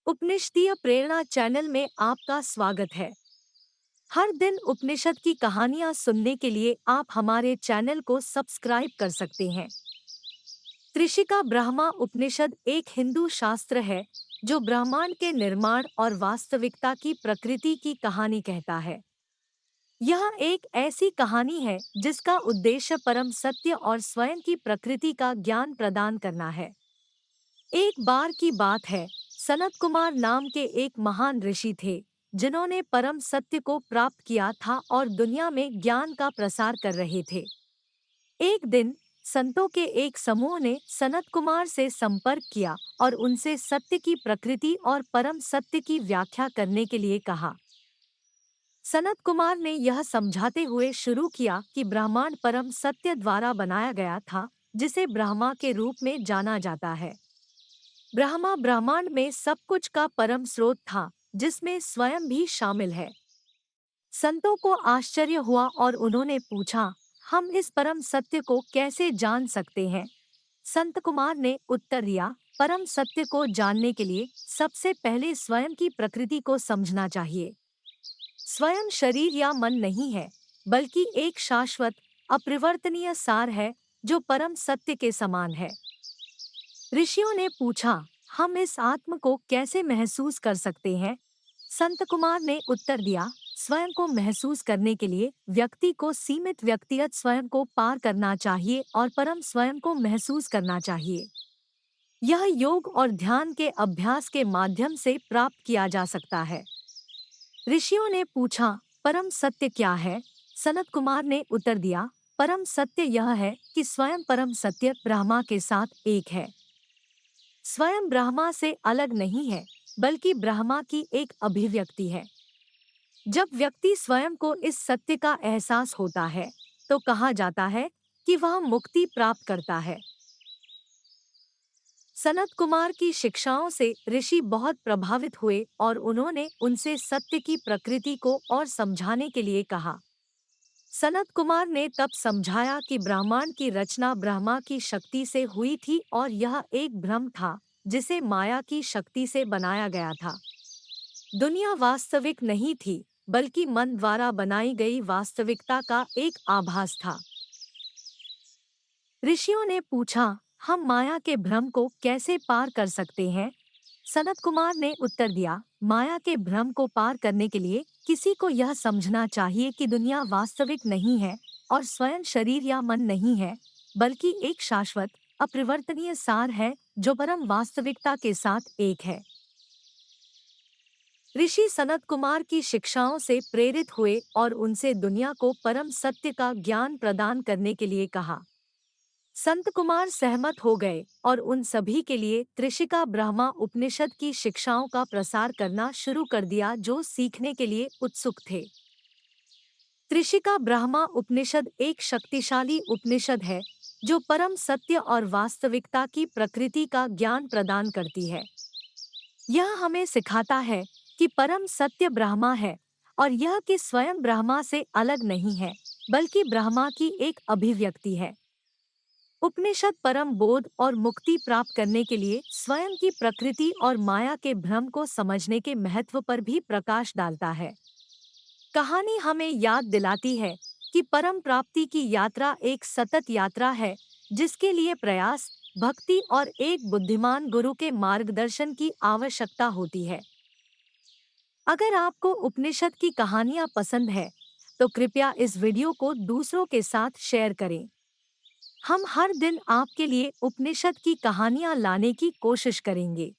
उपनिषदीय प्रेरणा channel में आपका स्वागत है। हर दिन उपनिषद की कहानियाँ सुनने के लिए आप हमारे चैनल को सब्सक्राइब कर सकते हैं। त्रिशिका ब्रह्मा उपनिषद एक हिंदू शास्त्र है जो ब्रह्मांड के निर्माण और वास्तविकता की प्रकृति की कहानी कहता है। यह एक ऐसी कहानी है जिसका उद्देश्य परम सत्य और स्वयं की प्रकृति का ज्ञान प्रदान करना है। एक बार की बात है, सनत कुमार नाम के एक महान ऋषि थे जिन्होंने परम सत्य को प्राप्त किया था और दुनिया में ज्ञान का प्रसार कर रहे थे। एक दिन संतों के एक समूह ने सनत कुमार से संपर्क किया और उनसे सत्य की प्रकृति और परम सत्य की व्याख्या करने के लिए कहा। सनत कुमार ने यह समझाते हुए शुरू किया कि ब्रह्मांड परम सत्य द्वारा बनाया गया था, जिसे ब्रह्मा के रूप में जाना जाता है। ब्रह्मा ब्रह्मांड में सब कुछ का परम स्रोत था, जिसमें स्वयं भी शामिल है। संतों को आश्चर्य हुआ और उन्होंने पूछा, हम इस परम सत्य को कैसे जान सकते हैं? संत कुमार ने उत्तर दिया, परम सत्य को जानने के लिए सबसे पहले स्वयं की प्रकृति को समझना चाहिए। स्वयं शरीर या मन नहीं है, बल्कि एक शाश्वत अपरिवर्तनीय सार है जो परम सत्य के समान है। ऋषियों ने पूछा, हम इस आत्म को कैसे महसूस कर सकते हैं? संत कुमार ने उत्तर दिया, स्वयं को महसूस करने के लिए व्यक्ति को सीमित व्यक्तिगत स्वयं को पार करना चाहिए और परम स्वयं को महसूस करना चाहिए। यह योग और ध्यान के अभ्यास के माध्यम से प्राप्त किया जा सकता है। ऋषियों ने पूछा, परम सत्य क्या है? सनत कुमार ने उत्तर दिया, परम सत्य यह है कि स्वयं परम सत्य ब्रह्मा के साथ एक है। स्वयं ब्रह्मा से अलग नहीं है, बल्कि ब्रह्मा की एक अभिव्यक्ति है। जब व्यक्ति स्वयं को इस सत्य का एहसास होता है, तो कहा जाता है कि वह मुक्ति प्राप्त करता है। सनत कुमार की शिक्षाओं से ऋषि बहुत प्रभावित हुए और उन्होंने उनसे सत्य की प्रकृति को और समझाने के लिए कहा। सनत कुमार ने तब समझाया कि ब्रह्मांड की रचना ब्रह्मा की शक्ति से हुई थी और यह एक भ्रम था जिसे माया की शक्ति से बनाया गया था। दुनिया वास्तविक नहीं थी, बल्कि मन द्वारा बनाई गई वास्तविकता का एक आभास था। ऋषियों ने पूछा, हम माया के भ्रम को कैसे पार कर सकते हैं? सनत कुमार ने उत्तर दिया, माया के भ्रम को पार करने के लिए किसी को यह समझना चाहिए कि दुनिया वास्तविक नहीं है और स्वयं शरीर या मन नहीं है, बल्कि एक शाश्वत अपरिवर्तनीय सार है जो परम वास्तविकता के साथ एक है। ऋषि सनत कुमार की शिक्षाओं से प्रेरित हुए और उनसे दुनिया को परम सत्य का ज्ञान प्रदान करने के लिए कहा। संत कुमार सहमत हो गए और उन सभी के लिए त्रिशिका ब्रह्मा उपनिषद की शिक्षाओं का प्रसार करना शुरू कर दिया जो सीखने के लिए उत्सुक थे। त्रिशिका ब्रह्मा उपनिषद एक शक्तिशाली उपनिषद है जो परम सत्य और वास्तविकता की प्रकृति का ज्ञान प्रदान करती है। यह हमें सिखाता है कि परम सत्य ब्रह्मा है और यह कि स्वयं ब्रह्मा से अलग नहीं है, बल्कि ब्रह्मा की एक अभिव्यक्ति है। उपनिषद परम बोध और मुक्ति प्राप्त करने के लिए स्वयं की प्रकृति और माया के भ्रम को समझने के महत्व पर भी प्रकाश डालता है। कहानी हमें याद दिलाती है कि परम प्राप्ति की यात्रा एक सतत यात्रा है, जिसके लिए प्रयास, भक्ति और एक बुद्धिमान गुरु के मार्गदर्शन की आवश्यकता होती है। अगर आपको उपनिषद की कहानियाँ पसंद है, तो कृपया इस वीडियो को दूसरों के साथ शेयर करें। हम हर दिन आपके लिए उपनिषद की कहानियाँ लाने की कोशिश करेंगे।